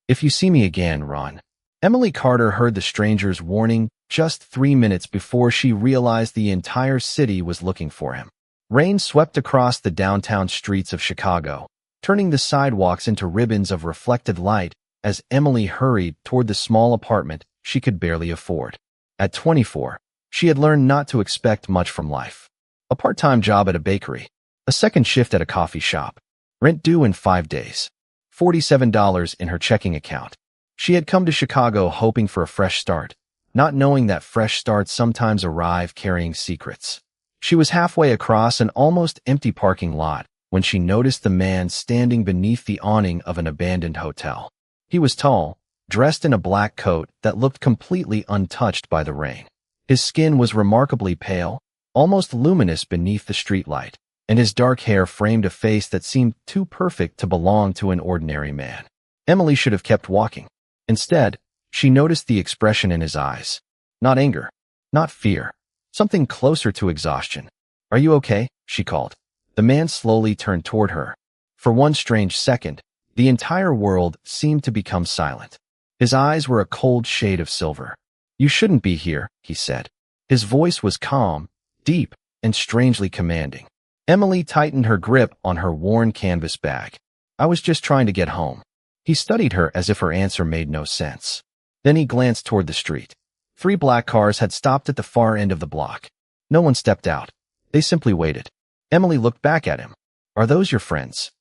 If you see me again, run. Emily Carter heard the stranger's warning just 3 minutes before she realized the entire city was looking for him. Rain swept across the downtown streets of Chicago, turning the sidewalks into ribbons of reflected light as Emily hurried toward the small apartment she could barely afford. At 24, she had learned not to expect much from life. A part-time job at a bakery, a second shift at a coffee shop, rent due in 5 days, $47 in her checking account. She had come to Chicago hoping for a fresh start, not knowing that fresh starts sometimes arrive carrying secrets. She was halfway across an almost empty parking lot when she noticed the man standing beneath the awning of an abandoned hotel. He was tall, dressed in a black coat that looked completely untouched by the rain. His skin was remarkably pale, almost luminous beneath the streetlight, and his dark hair framed a face that seemed too perfect to belong to an ordinary man. Emily should have kept walking. Instead, she noticed the expression in his eyes. Not anger, not fear, something closer to exhaustion. "Are you okay?" she called. The man slowly turned toward her. For one strange second, the entire world seemed to become silent. His eyes were a cold shade of silver. "You shouldn't be here," he said. His voice was calm, deep, and strangely commanding. Emily tightened her grip on her worn canvas bag. "I was just trying to get home." He studied her as if her answer made no sense. Then he glanced toward the street. 3 black cars had stopped at the far end of the block. No one stepped out. They simply waited. Emily looked back at him. "Are those your friends?"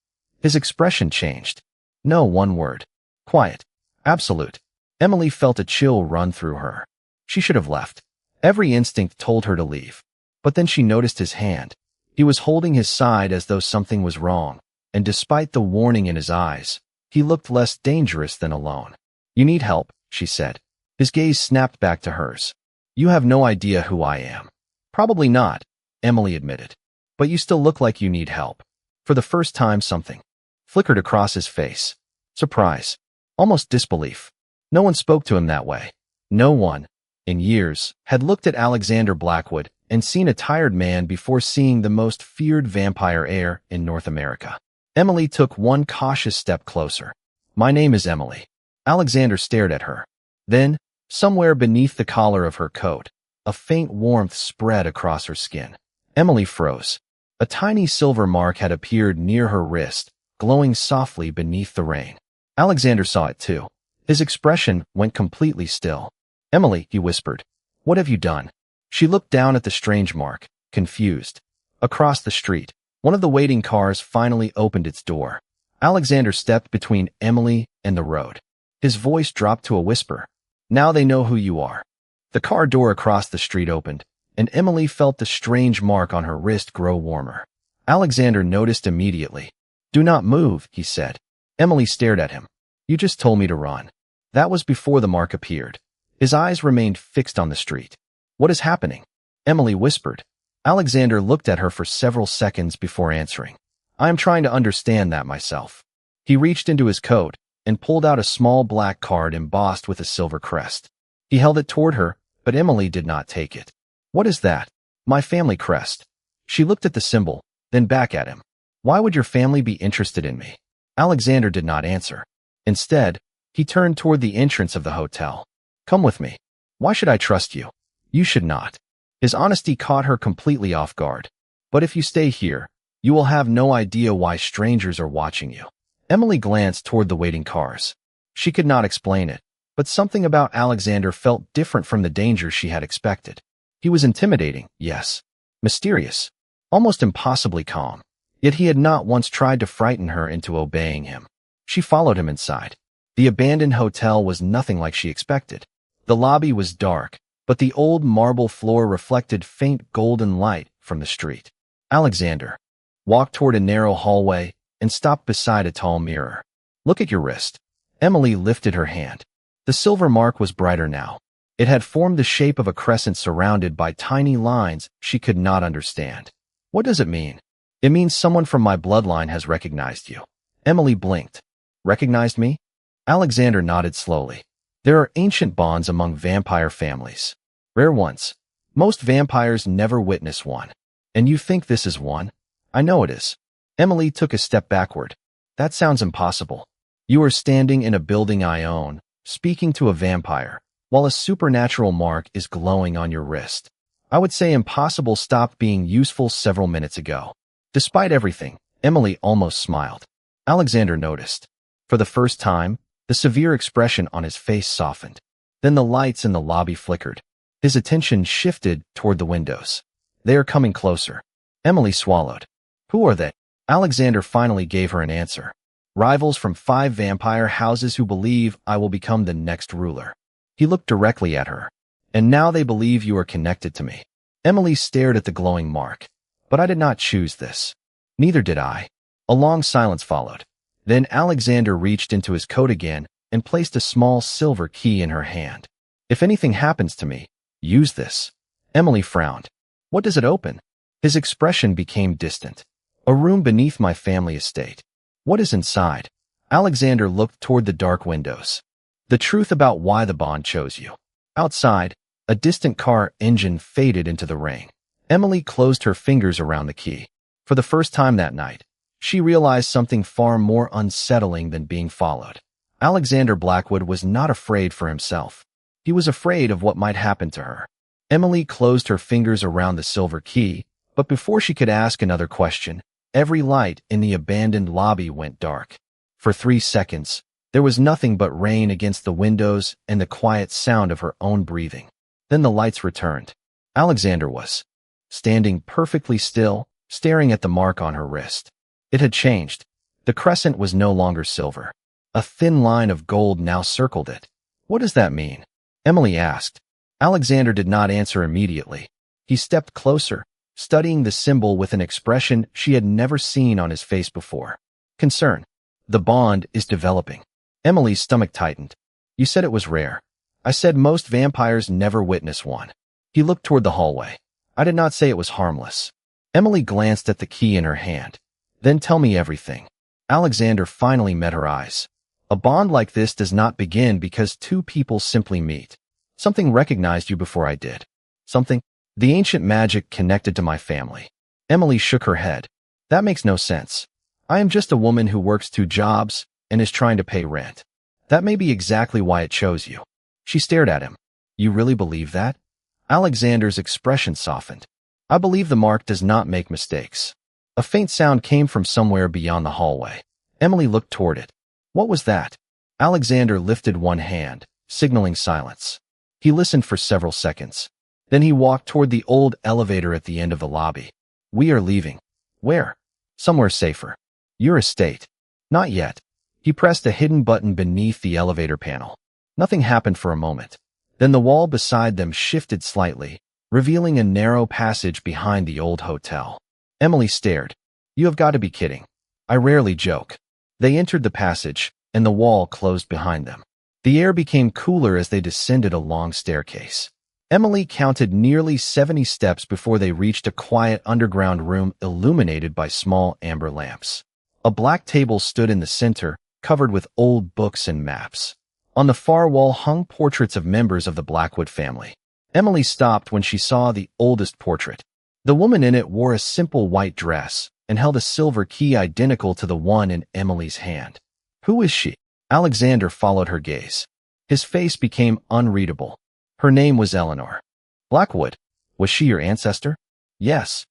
His expression changed. No, one word. Quiet. Absolute. Emily felt a chill run through her. She should have left. Every instinct told her to leave. But then she noticed his hand. He was holding his side as though something was wrong, and despite the warning in his eyes, he looked less dangerous than alone. "You need help," she said. His gaze snapped back to hers. "You have no idea who I am." "Probably not," Emily admitted. "But you still look like you need help." For the first time, something flickered across his face. Surprise. Almost disbelief. No one spoke to him that way. No one, in years, had looked at Alexander Blackwood and seen a tired man before seeing the most feared vampire heir in North America. Emily took one cautious step closer. "My name is Emily." Alexander stared at her. Then, somewhere beneath the collar of her coat, a faint warmth spread across her skin. Emily froze. A tiny silver mark had appeared near her wrist, glowing softly beneath the rain. Alexander saw it too. His expression went completely still. "Emily," he whispered, "what have you done?" She looked down at the strange mark, confused. Across the street, one of the waiting cars finally opened its door. Alexander stepped between Emily and the road. His voice dropped to a whisper. "Now they know who you are." The car door across the street opened, and Emily felt the strange mark on her wrist grow warmer. Alexander noticed immediately. "Do not move," he said. Emily stared at him. "You just told me to run." That was before the mark appeared. His eyes remained fixed on the street. "What is happening?" Emily whispered. Alexander looked at her for several seconds before answering. "I am trying to understand that myself." He reached into his coat and pulled out a small black card embossed with a silver crest. He held it toward her, but Emily did not take it. "What is that?" "My family crest." She looked at the symbol, then back at him. "Why would your family be interested in me?" Alexander did not answer. Instead, he turned toward the entrance of the hotel. "Come with me." "Why should I trust you?" "You should not." His honesty caught her completely off guard. "But if you stay here, you will have no idea why strangers are watching you." Emily glanced toward the waiting cars. She could not explain it, but something about Alexander felt different from the danger she had expected. He was intimidating, yes. Mysterious. Almost impossibly calm. Yet he had not once tried to frighten her into obeying him. She followed him inside. The abandoned hotel was nothing like she expected. The lobby was dark, but the old marble floor reflected faint golden light from the street. Alexander walked toward a narrow hallway and stopped beside a tall mirror. "Look at your wrist." Emily lifted her hand. The silver mark was brighter now. It had formed the shape of a crescent surrounded by tiny lines she could not understand. "What does it mean?" "It means someone from my bloodline has recognized you." Emily blinked. "Recognized me?" Alexander nodded slowly. "There are ancient bonds among vampire families. Rare ones. Most vampires never witness one. And you think this is one?" "I know it is." Emily took a step backward. "That sounds impossible." You are standing in a building I own, speaking to a vampire, while a supernatural mark is glowing on your wrist. I would say impossible stopped being useful several minutes ago. Despite everything, Emily almost smiled. Alexander noticed. For the first time, the severe expression on his face softened. Then the lights in the lobby flickered. His attention shifted toward the windows. They are coming closer. Emily swallowed. Who are they? Alexander finally gave her an answer. Rivals from 5 vampire houses who believe I will become the next ruler. He looked directly at her. And now they believe you are connected to me. Emily stared at the glowing mark. But I did not choose this. Neither did I. A long silence followed. Then Alexander reached into his coat again and placed a small silver key in her hand. If anything happens to me, use this. Emily frowned. What does it open? His expression became distant. A room beneath my family estate. What is inside? Alexander looked toward the dark windows. The truth about why the bond chose you. Outside, a distant car engine faded into the rain. Emily closed her fingers around the key. For the first time that night, she realized something far more unsettling than being followed. Alexander Blackwood was not afraid for himself. He was afraid of what might happen to her. Emily closed her fingers around the silver key, but before she could ask another question, every light in the abandoned lobby went dark. For 3 seconds, there was nothing but rain against the windows and the quiet sound of her own breathing. Then the lights returned. Alexander was standing perfectly still, staring at the mark on her wrist. It had changed. The crescent was no longer silver. A thin line of gold now circled it. What does that mean? Emily asked. Alexander did not answer immediately. He stepped closer, studying the symbol with an expression she had never seen on his face before. Concern. The bond is developing. Emily's stomach tightened. You said it was rare. I said most vampires never witness one. He looked toward the hallway. I did not say it was harmless. Emily glanced at the key in her hand. Then tell me everything. Alexander finally met her eyes. A bond like this does not begin because 2 people simply meet. Something recognized you before I did. Something? The ancient magic connected to my family. Emily shook her head. That makes no sense. I am just a woman who works 2 jobs and is trying to pay rent. That may be exactly why it chose you. She stared at him. You really believe that? Alexander's expression softened. I believe the mark does not make mistakes. A faint sound came from somewhere beyond the hallway. Emily looked toward it. What was that? Alexander lifted one hand, signaling silence. He listened for several seconds. Then he walked toward the old elevator at the end of the lobby. We are leaving. Where? Somewhere safer. Your estate. Not yet. He pressed a hidden button beneath the elevator panel. Nothing happened for a moment. Then the wall beside them shifted slightly, revealing a narrow passage behind the old hotel. Emily stared. You have got to be kidding. I rarely joke. They entered the passage, and the wall closed behind them. The air became cooler as they descended a long staircase. Emily counted nearly 70 steps before they reached a quiet underground room illuminated by small amber lamps. A black table stood in the center, covered with old books and maps. On the far wall hung portraits of members of the Blackwood family. Emily stopped when she saw the oldest portrait. The woman in it wore a simple white dress and held a silver key identical to the one in Emily's hand. Who is she? Alexander followed her gaze. His face became unreadable. Her name was Eleanor. Blackwood. Was she your ancestor? Yes.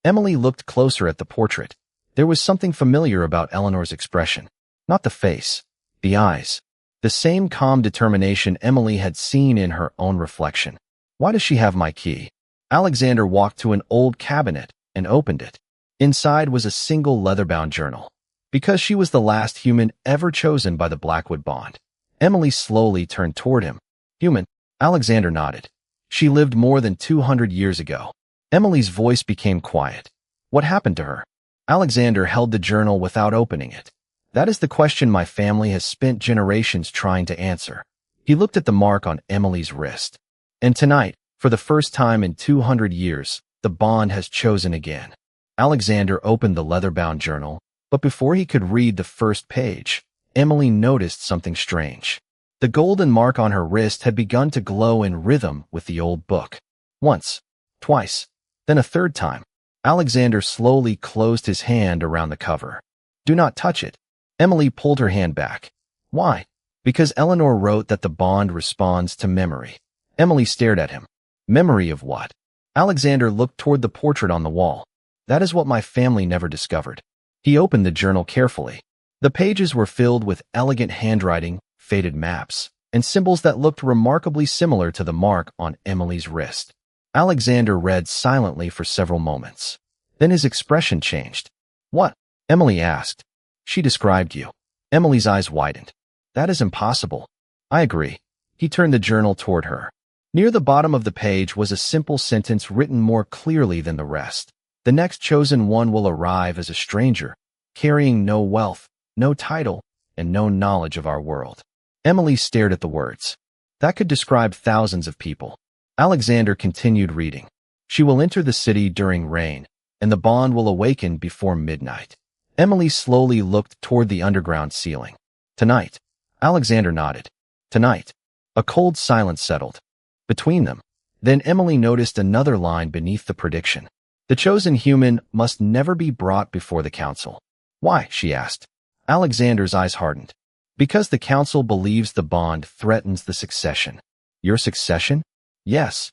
Emily looked closer at the portrait. There was something familiar about Eleanor's expression. Not the face, the eyes. The same calm determination Emily had seen in her own reflection. Why does she have my key? Alexander walked to an old cabinet and opened it. Inside was a single leather-bound journal. Because she was the last human ever chosen by the Blackwood bond. Emily slowly turned toward him. Human? Alexander nodded. She lived more than 200 years ago. Emily's voice became quiet. What happened to her? Alexander held the journal without opening it. That is the question my family has spent generations trying to answer. He looked at the mark on Emily's wrist. And tonight, for the first time in 200 years, the bond has chosen again. Alexander opened the leather-bound journal, but before he could read the first page, Emily noticed something strange. The golden mark on her wrist had begun to glow in rhythm with the old book. Once, twice, then a third time. Alexander slowly closed his hand around the cover. Do not touch it. Emily pulled her hand back. Why? Because Eleanor wrote that the bond responds to memory. Emily stared at him. Memory of what? Alexander looked toward the portrait on the wall. That is what my family never discovered. He opened the journal carefully. The pages were filled with elegant handwriting, faded maps, and symbols that looked remarkably similar to the mark on Emily's wrist. Alexander read silently for several moments. Then his expression changed. What? Emily asked. She described you. Emily's eyes widened. That is impossible. I agree. He turned the journal toward her. Near the bottom of the page was a simple sentence written more clearly than the rest. The next chosen one will arrive as a stranger, carrying no wealth, no title, and no knowledge of our world. Emily stared at the words. That could describe thousands of people. Alexander continued reading. She will enter the city during rain, and the bond will awaken before midnight. Emily slowly looked toward the underground ceiling. Tonight. Alexander nodded. Tonight. A cold silence settled between them. Then Emily noticed another line beneath the prediction. The chosen human must never be brought before the council. Why? She asked. Alexander's eyes hardened. Because the council believes the bond threatens the succession. Your succession? Yes.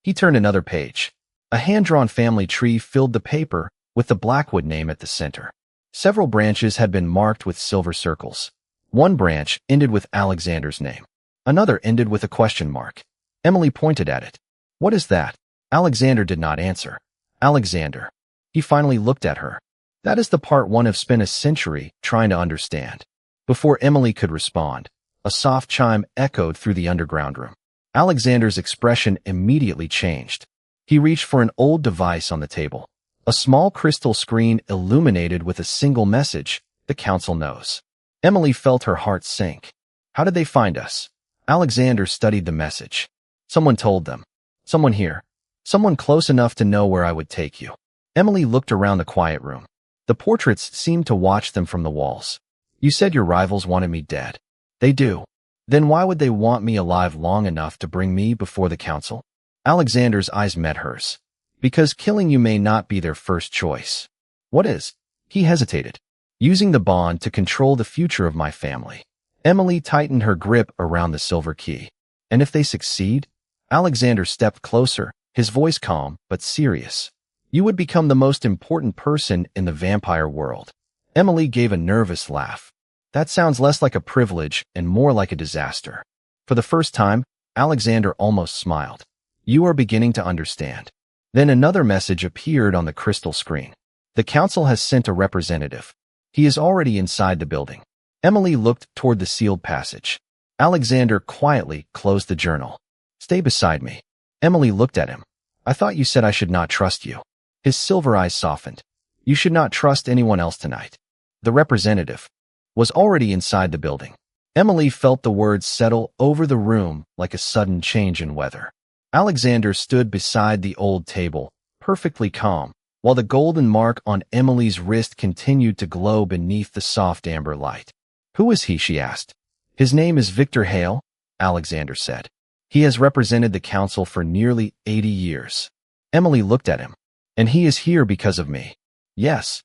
He turned another page. A hand-drawn family tree filled the paper, with the Blackwood name at the center. Several branches had been marked with silver circles. One branch ended with Alexander's name. Another ended with a question mark. Emily pointed at it. What is that? Alexander did not answer. Alexander. He finally looked at her. That is the part one have spent a century trying to understand. Before Emily could respond, a soft chime echoed through the underground room. Alexander's expression immediately changed. He reached for an old device on the table. A small crystal screen illuminated with a single message, the council knows. Emily felt her heart sink. How did they find us? Alexander studied the message. Someone told them. Someone here. Someone close enough to know where I would take you. Emily looked around the quiet room. The portraits seemed to watch them from the walls. You said your rivals wanted me dead. They do. Then why would they want me alive long enough to bring me before the council? Alexander's eyes met hers. Because killing you may not be their first choice. What is? He hesitated. Using the bond to control the future of my family. Emily tightened her grip around the silver key. And if they succeed? Alexander stepped closer, his voice calm but serious. You would become the most important person in the vampire world. Emily gave a nervous laugh. That sounds less like a privilege and more like a disaster. For the first time, Alexander almost smiled. You are beginning to understand. Then another message appeared on the crystal screen. The council has sent a representative. He is already inside the building. Emily looked toward the sealed passage. Alexander quietly closed the journal. Stay beside me. Emily looked at him. I thought you said I should not trust you. His silver eyes softened. You should not trust anyone else tonight. The representative was already inside the building. Emily felt the words settle over the room like a sudden change in weather. Alexander stood beside the old table, perfectly calm, while the golden mark on Emily's wrist continued to glow beneath the soft amber light. Who is he? She asked. His name is Victor Hale, Alexander said. He has represented the council for nearly 80 years. Emily looked at him. And he is here because of me. Yes.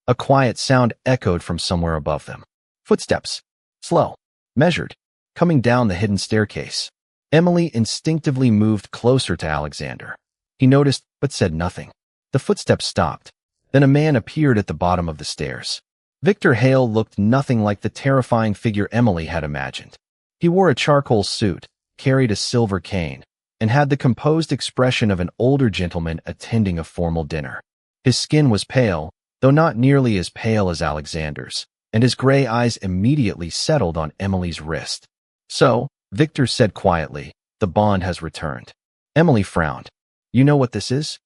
A quiet sound echoed from somewhere above them. Footsteps. Slow. Measured. Coming down the hidden staircase. Emily instinctively moved closer to Alexander. He noticed, but said nothing. The footsteps stopped. Then a man appeared at the bottom of the stairs. Victor Hale looked nothing like the terrifying figure Emily had imagined. He wore a charcoal suit, carried a silver cane, and had the composed expression of an older gentleman attending a formal dinner. His skin was pale, though not nearly as pale as Alexander's, and his gray eyes immediately settled on Emily's wrist. So, Victor said quietly, the bond has returned. Emily frowned. You know what this is?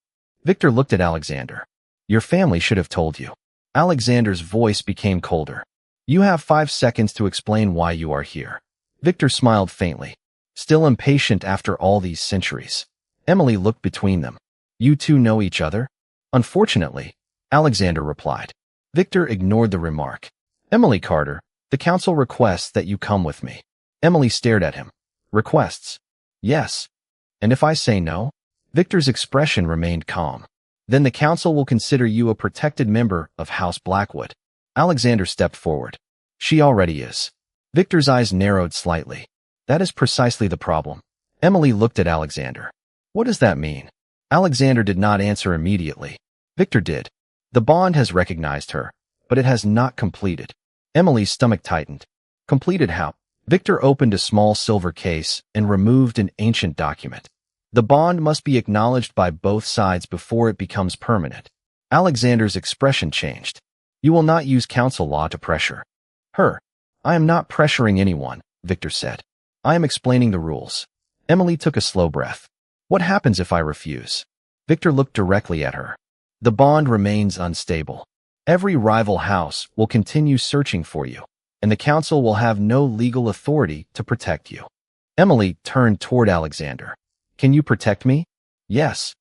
Victor looked at Alexander. Your family should have told you. Alexander's voice became colder. You have 5 seconds to explain why you are here. Victor smiled faintly. Still impatient after all these centuries. Emily looked between them. You two know each other? Unfortunately, Alexander replied. Victor ignored the remark. Emily Carter, the council requests that you come with me. Emily stared at him. Requests? Yes. And if I say no? Victor's expression remained calm. Then the council will consider you a protected member of House Blackwood. Alexander stepped forward. She already is. Victor's eyes narrowed slightly. That is precisely the problem. Emily looked at Alexander. What does that mean? Alexander did not answer immediately. Victor did. The bond has recognized her, but it has not completed. Emily's stomach tightened. Completed how? Victor opened a small silver case and removed an ancient document. The bond must be acknowledged by both sides before it becomes permanent. Alexander's expression changed. You will not use council law to pressure her. I am not pressuring anyone, Victor said. I am explaining the rules. Emily took a slow breath. What happens if I refuse? Victor looked directly at her. The bond remains unstable. Every rival house will continue searching for you, and the council will have no legal authority to protect you. Emily turned toward Alexander. Can you protect me? Yes.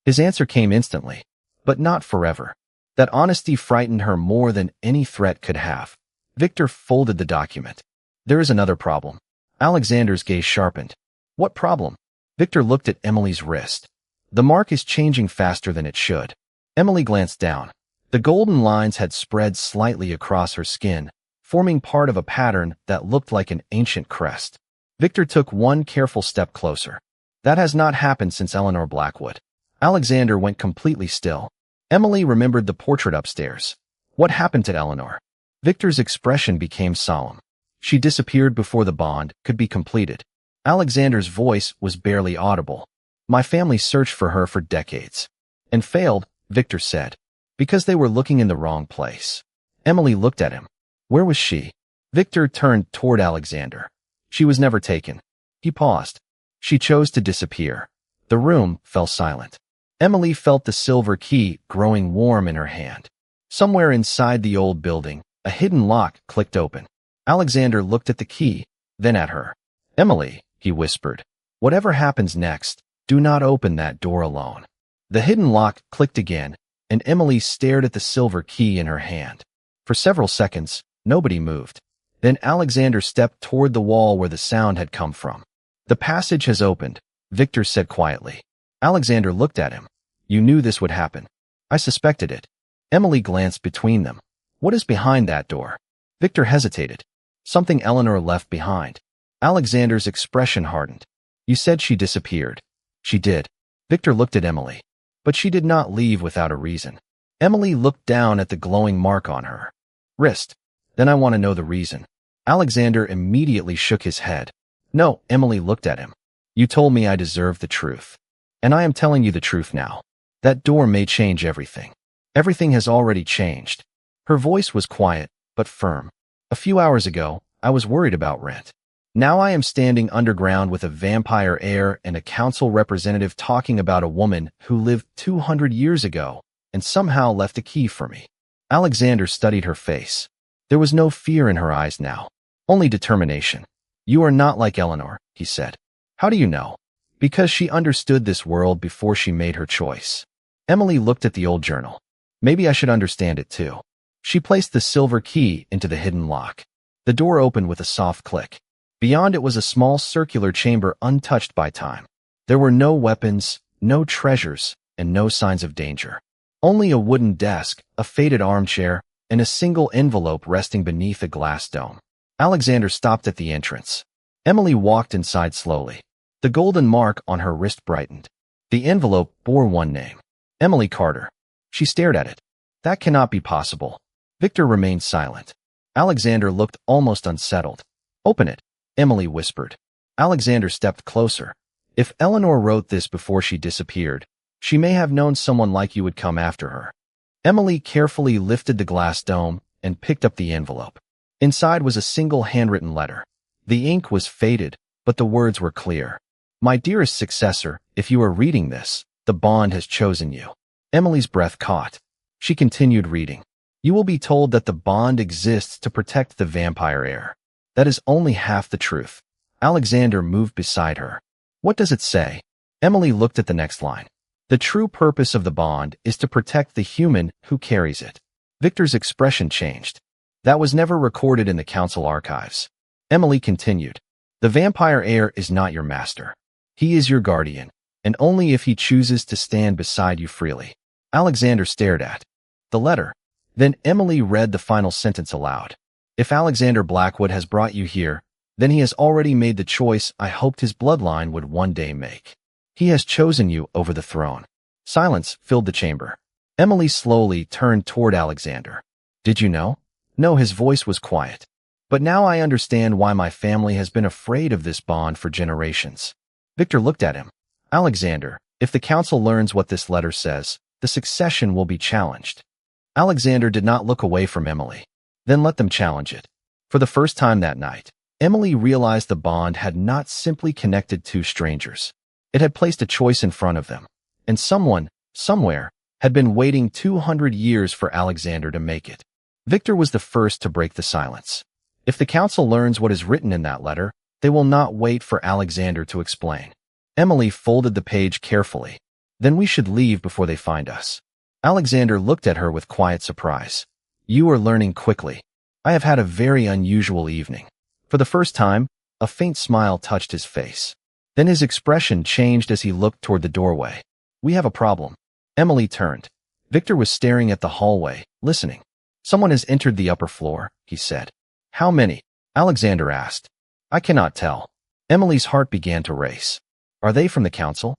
His answer came instantly, but not forever. That honesty frightened her more than any threat could have. Victor folded the document. There is another problem. Alexander's gaze sharpened. What problem? Victor looked at Emily's wrist. The mark is changing faster than it should. Emily glanced down. The golden lines had spread slightly across her skin, forming part of a pattern that looked like an ancient crest. Victor took one careful step closer. That has not happened since Eleanor Blackwood. Alexander went completely still. Emily remembered the portrait upstairs. What happened to Eleanor? Victor's expression became solemn. She disappeared before the bond could be completed. Alexander's voice was barely audible. My family searched for her for decades. And failed, Victor said. Because they were looking in the wrong place. Emily looked at him. Where was she? Victor turned toward Alexander. She was never taken. He paused. She chose to disappear. The room fell silent. Emily felt the silver key growing warm in her hand. Somewhere inside the old building, a hidden lock clicked open. Alexander looked at the key, then at her. Emily, he whispered, whatever happens next, do not open that door alone. The hidden lock clicked again, and Emily stared at the silver key in her hand. For several seconds, nobody moved. Then Alexander stepped toward the wall where the sound had come from. The passage has opened, Victor said quietly. Alexander looked at him. You knew this would happen. I suspected it. Emily glanced between them. What is behind that door? Victor hesitated. Something Eleanor left behind. Alexander's expression hardened. You said she disappeared. She did. Victor looked at Emily. But she did not leave without a reason. Emily looked down at the glowing mark on her wrist. Then I want to know the reason. Alexander immediately shook his head. No, Emily looked at him. You told me I deserved the truth. And I am telling you the truth now. That door may change everything. Everything has already changed. Her voice was quiet, but firm. A few hours ago, I was worried about rent. Now I am standing underground with a vampire heir and a council representative talking about a woman who lived 200 years ago and somehow left a key for me. Alexander studied her face. There was no fear in her eyes now, only determination. You are not like Eleanor, he said. How do you know? Because she understood this world before she made her choice. Emily looked at the old journal. Maybe I should understand it too. She placed the silver key into the hidden lock. The door opened with a soft click. Beyond it was a small circular chamber untouched by time. There were no weapons, no treasures, and no signs of danger. Only a wooden desk, a faded armchair, and a single envelope resting beneath a glass dome. Alexander stopped at the entrance. Emily walked inside slowly. The golden mark on her wrist brightened. The envelope bore one name. Emily Carter. She stared at it. That cannot be possible. Victor remained silent. Alexander looked almost unsettled. Open it, Emily whispered. Alexander stepped closer. If Eleanor wrote this before she disappeared, she may have known someone like you would come after her. Emily carefully lifted the glass dome and picked up the envelope. Inside was a single handwritten letter. The ink was faded, but the words were clear. My dearest successor, if you are reading this, the bond has chosen you. Emily's breath caught. She continued reading. You will be told that the bond exists to protect the vampire heir. That is only half the truth. Alexander moved beside her. What does it say? Emily looked at the next line. The true purpose of the bond is to protect the human who carries it. Victor's expression changed. That was never recorded in the council archives. Emily continued. The vampire heir is not your master. He is your guardian, and only if he chooses to stand beside you freely. Alexander stared at the letter. Then Emily read the final sentence aloud. If Alexander Blackwood has brought you here, then he has already made the choice I hoped his bloodline would one day make. He has chosen you over the throne. Silence filled the chamber. Emily slowly turned toward Alexander. Did you know? No, his voice was quiet. But now I understand why my family has been afraid of this bond for generations. Victor looked at him. Alexander, if the council learns what this letter says, the succession will be challenged. Alexander did not look away from Emily. Then let them challenge it. For the first time that night, Emily realized the bond had not simply connected two strangers. It had placed a choice in front of them. And someone, somewhere, had been waiting 200 years for Alexander to make it. Victor was the first to break the silence. If the council learns what is written in that letter, they will not wait for Alexander to explain. Emily folded the page carefully. Then we should leave before they find us. Alexander looked at her with quiet surprise. You are learning quickly. I have had a very unusual evening. For the first time, a faint smile touched his face. Then his expression changed as he looked toward the doorway. We have a problem. Emily turned. Victor was staring at the hallway, listening. Someone has entered the upper floor, he said. How many? Alexander asked. I cannot tell. Emily's heart began to race. Are they from the council?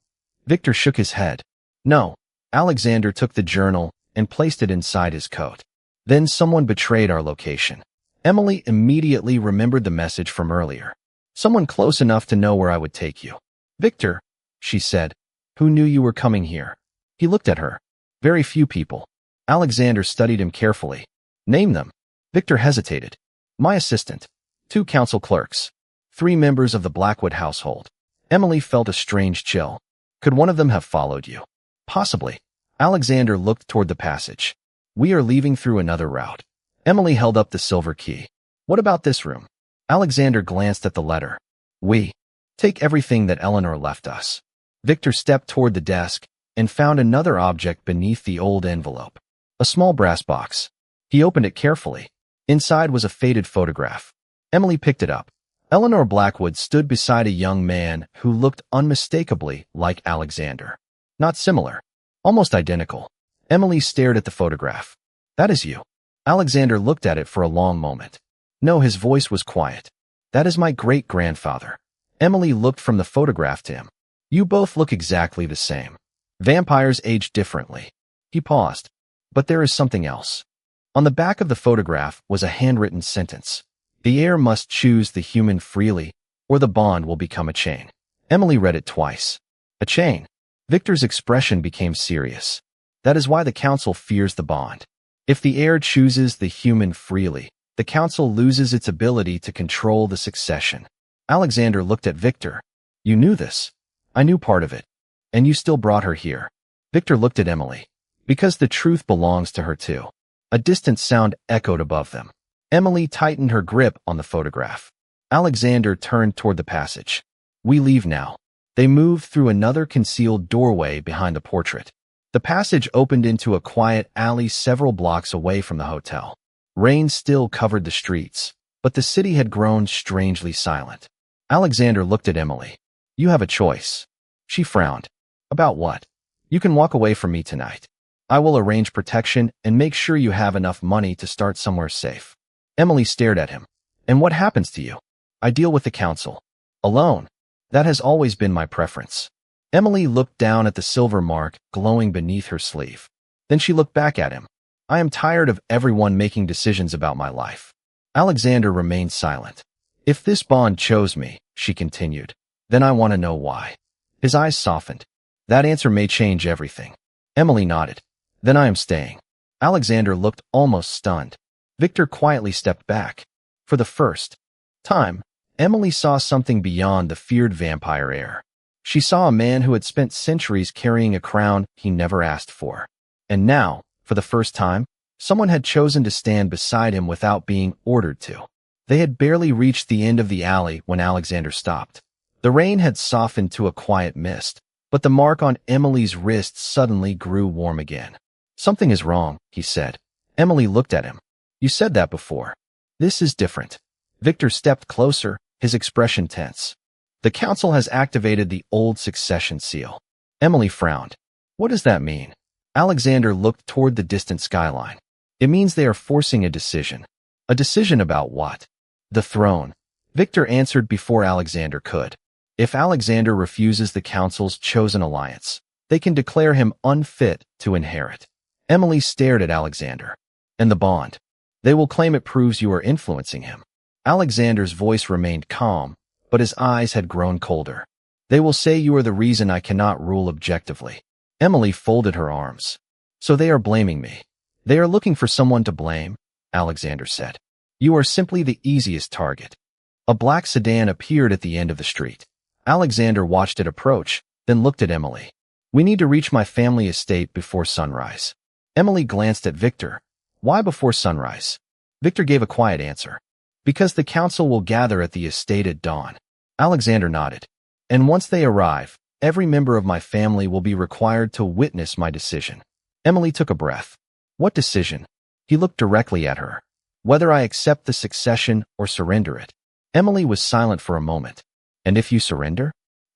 Victor shook his head. No. Alexander took the journal and placed it inside his coat. Then someone betrayed our location. Emily immediately remembered the message from earlier. Someone close enough to know where I would take you. Victor, she said, who knew you were coming here? He looked at her. Very few people. Alexander studied him carefully. Name them. Victor hesitated. My assistant. 2 council clerks. 3 members of the Blackwood household. Emily felt a strange chill. Could one of them have followed you? Possibly. Alexander looked toward the passage. We are leaving through another route. Emily held up the silver key. What about this room? Alexander glanced at the letter. We. Take everything that Eleanor left us. Victor stepped toward the desk and found another object beneath the old envelope. A small brass box. He opened it carefully. Inside was a faded photograph. Emily picked it up. Eleanor Blackwood stood beside a young man who looked unmistakably like Alexander. Not similar. Almost identical. Emily stared at the photograph. That is you. Alexander looked at it for a long moment. No, his voice was quiet. That is my great-grandfather. Emily looked from the photograph to him. You both look exactly the same. Vampires age differently. He paused. But there is something else. On the back of the photograph was a handwritten sentence. The heir must choose the human freely, or the bond will become a chain. Emily read it twice. A chain. Victor's expression became serious. That is why the council fears the bond. If the heir chooses the human freely, the council loses its ability to control the succession. Alexander looked at Victor. You knew this. I knew part of it. And you still brought her here. Victor looked at Emily. Because the truth belongs to her too. A distant sound echoed above them. Emily tightened her grip on the photograph. Alexander turned toward the passage. We leave now. They moved through another concealed doorway behind the portrait. The passage opened into a quiet alley several blocks away from the hotel. Rain still covered the streets, but the city had grown strangely silent. Alexander looked at Emily. You have a choice. She frowned. About what? You can walk away from me tonight. I will arrange protection and make sure you have enough money to start somewhere safe. Emily stared at him. And what happens to you? I deal with the council. Alone. That has always been my preference. Emily looked down at the silver mark glowing beneath her sleeve. Then she looked back at him. I am tired of everyone making decisions about my life. Alexander remained silent. If this bond chose me, she continued, then I want to know why. His eyes softened. That answer may change everything. Emily nodded. Then I am staying. Alexander looked almost stunned. Victor quietly stepped back. For the first time, Emily saw something beyond the feared vampire heir. She saw a man who had spent centuries carrying a crown he never asked for. And now, for the first time, someone had chosen to stand beside him without being ordered to. They had barely reached the end of the alley when Alexander stopped. The rain had softened to a quiet mist, but the mark on Emily's wrist suddenly grew warm again. Something is wrong, he said. Emily looked at him. You said that before. This is different. Victor stepped closer, his expression tense. The council has activated the old succession seal. Emily frowned. What does that mean? Alexander looked toward the distant skyline. It means they are forcing a decision. A decision about what? The throne. Victor answered before Alexander could. If Alexander refuses the council's chosen alliance, they can declare him unfit to inherit. Emily stared at Alexander. And the bond? They will claim it proves you are influencing him. Alexander's voice remained calm, but his eyes had grown colder. They will say you are the reason I cannot rule objectively. Emily folded her arms. So they are blaming me. They are looking for someone to blame, Alexander said. You are simply the easiest target. A black sedan appeared at the end of the street. Alexander watched it approach, then looked at Emily. We need to reach my family estate before sunrise. Emily glanced at Victor. Why before sunrise? Victor gave a quiet answer. Because the council will gather at the estate at dawn. Alexander nodded. And once they arrive, every member of my family will be required to witness my decision. Emily took a breath. What decision? He looked directly at her. Whether I accept the succession or surrender it. Emily was silent for a moment. And if you surrender?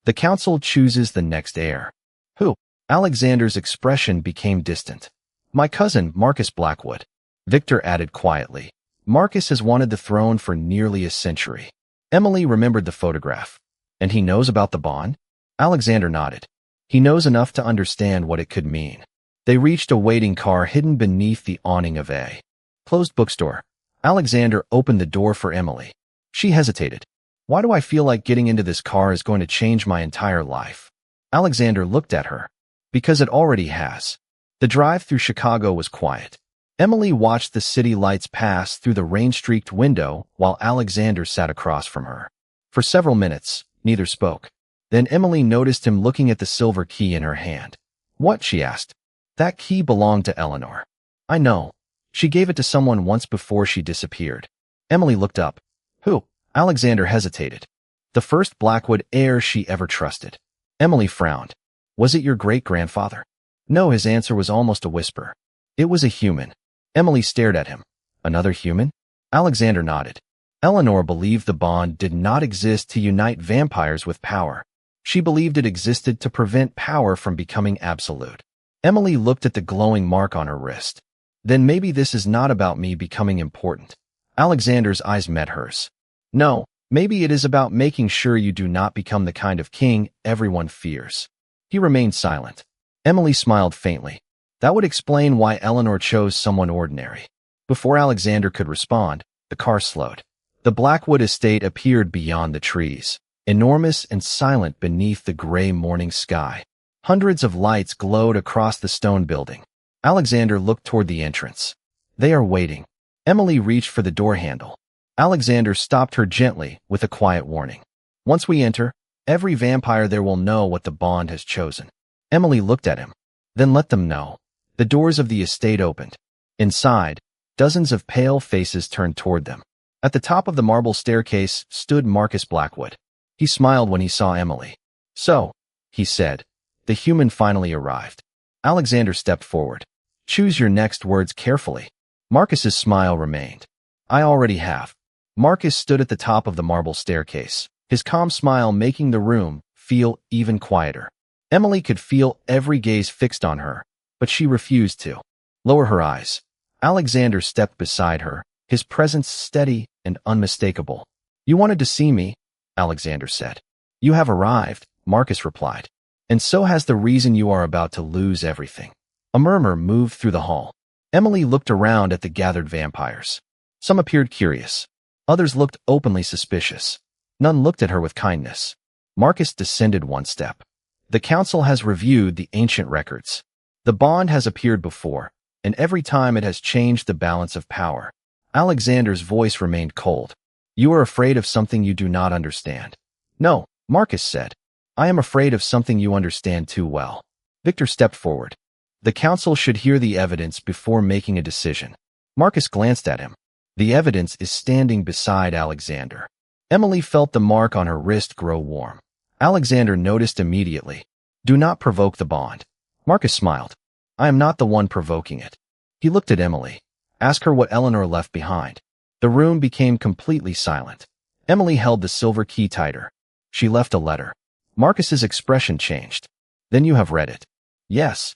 The council chooses the next heir. Who? Alexander's expression became distant. My cousin, Marcus Blackwood. Victor added quietly. Marcus has wanted the throne for nearly a century. Emily remembered the photograph. And he knows about the bond? Alexander nodded. He knows enough to understand what it could mean. They reached a waiting car hidden beneath the awning of a closed bookstore. Alexander opened the door for Emily. She hesitated. Why do I feel like getting into this car is going to change my entire life? Alexander looked at her. Because it already has. The drive through Chicago was quiet. Emily watched the city lights pass through the rain-streaked window while Alexander sat across from her. For several minutes, neither spoke. Then Emily noticed him looking at the silver key in her hand. What? She asked. That key belonged to Eleanor. I know. She gave it to someone once before she disappeared. Emily looked up. Who? Alexander hesitated. The first Blackwood heir she ever trusted. Emily frowned. Was it your great-grandfather? No, his answer was almost a whisper. It was a human. Emily stared at him. Another human? Alexander nodded. Eleanor believed the bond did not exist to unite vampires with power. She believed it existed to prevent power from becoming absolute. Emily looked at the glowing mark on her wrist. Then maybe this is not about me becoming important. Alexander's eyes met hers. No, maybe it is about making sure you do not become the kind of king everyone fears. He remained silent. Emily smiled faintly. That would explain why Eleanor chose someone ordinary. Before Alexander could respond, the car slowed. The Blackwood estate appeared beyond the trees, enormous and silent beneath the gray morning sky. Hundreds of lights glowed across the stone building. Alexander looked toward the entrance. They are waiting. Emily reached for the door handle. Alexander stopped her gently with a quiet warning. Once we enter, every vampire there will know what the bond has chosen. Emily looked at him. Then let them know. The doors of the estate opened. Inside, dozens of pale faces turned toward them. At the top of the marble staircase stood Marcus Blackwood. He smiled when he saw Emily. So, he said, the human finally arrived. Alexander stepped forward. Choose your next words carefully. Marcus's smile remained. I already have. Marcus stood at the top of the marble staircase, his calm smile making the room feel even quieter. Emily could feel every gaze fixed on her, but she refused to lower her eyes. Alexander stepped beside her, his presence steady and unmistakable. You wanted to see me, Alexander said. You have arrived, Marcus replied. And so has the reason you are about to lose everything. A murmur moved through the hall. Emily looked around at the gathered vampires. Some appeared curious. Others looked openly suspicious. None looked at her with kindness. Marcus descended one step. The council has reviewed the ancient records. The bond has appeared before, and every time it has changed the balance of power. Alexander's voice remained cold. You are afraid of something you do not understand. No, Marcus said. I am afraid of something you understand too well. Victor stepped forward. The council should hear the evidence before making a decision. Marcus glanced at him. The evidence is standing beside Alexander. Emily felt the mark on her wrist grow warm. Alexander noticed immediately. Do not provoke the bond. Marcus smiled. I am not the one provoking it. He looked at Emily. Ask her what Eleanor left behind. The room became completely silent. Emily held the silver key tighter. She left a letter. Marcus's expression changed. Then you have read it. Yes.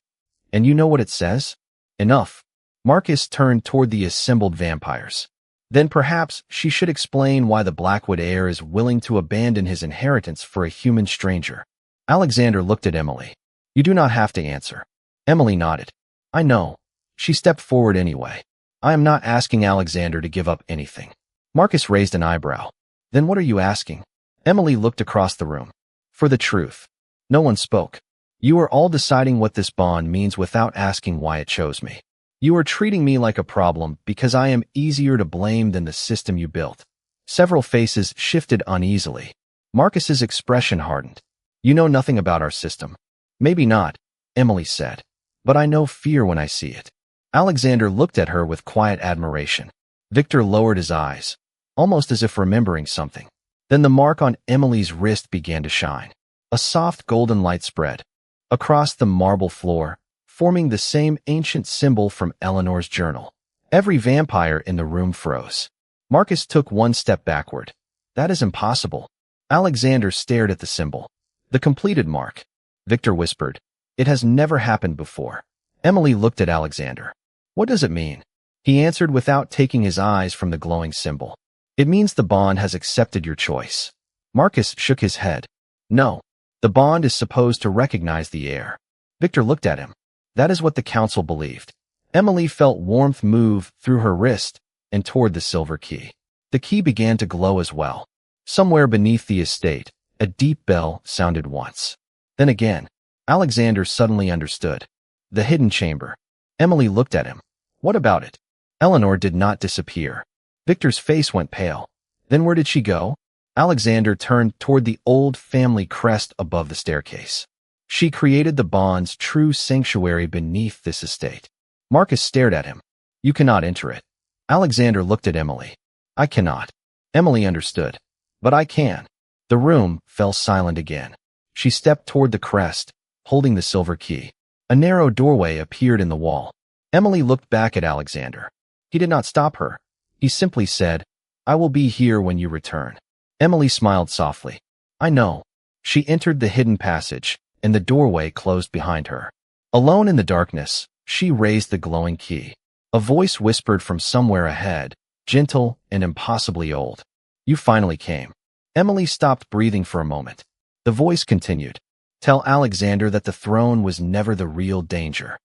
And you know what it says? Enough. Marcus turned toward the assembled vampires. Then perhaps she should explain why the Blackwood heir is willing to abandon his inheritance for a human stranger. Alexander looked at Emily. You do not have to answer. Emily nodded. I know. She stepped forward anyway. I am not asking Alexander to give up anything. Marcus raised an eyebrow. Then what are you asking? Emily looked across the room. For the truth. No one spoke. You are all deciding what this bond means without asking why it chose me. You are treating me like a problem because I am easier to blame than the system you built. Several faces shifted uneasily. Marcus's expression hardened. You know nothing about our system. Maybe not, Emily said. But I know fear when I see it. Alexander looked at her with quiet admiration. Victor lowered his eyes, almost as if remembering something. Then the mark on Emily's wrist began to shine. A soft golden light spread across the marble floor, forming the same ancient symbol from Eleanor's journal. Every vampire in the room froze. Marcus took one step backward. That is impossible. Alexander stared at the symbol. The completed mark. Victor whispered. It has never happened before. Emily looked at Alexander. What does it mean? He answered without taking his eyes from the glowing symbol. It means the bond has accepted your choice. Marcus shook his head. No. The bond is supposed to recognize the heir. Victor looked at him. That is what the council believed. Emily felt warmth move through her wrist and toward the silver key. The key began to glow as well. Somewhere beneath the estate, a deep bell sounded once. Then again, Alexander suddenly understood. The hidden chamber. Emily looked at him. What about it? Eleanor did not disappear. Victor's face went pale. Then where did she go? Alexander turned toward the old family crest above the staircase. She created the bond's true sanctuary beneath this estate. Marcus stared at him. You cannot enter it. Alexander looked at Emily. I cannot. Emily understood. But I can. The room fell silent again. She stepped toward the crest, holding the silver key. A narrow doorway appeared in the wall. Emily looked back at Alexander. He did not stop her. He simply said, I will be here when you return. Emily smiled softly. I know. She entered the hidden passage, and the doorway closed behind her. Alone in the darkness, she raised the glowing key. A voice whispered from somewhere ahead, gentle and impossibly old. You finally came. Emily stopped breathing for a moment. The voice continued. Tell Alexander that the throne was never the real danger.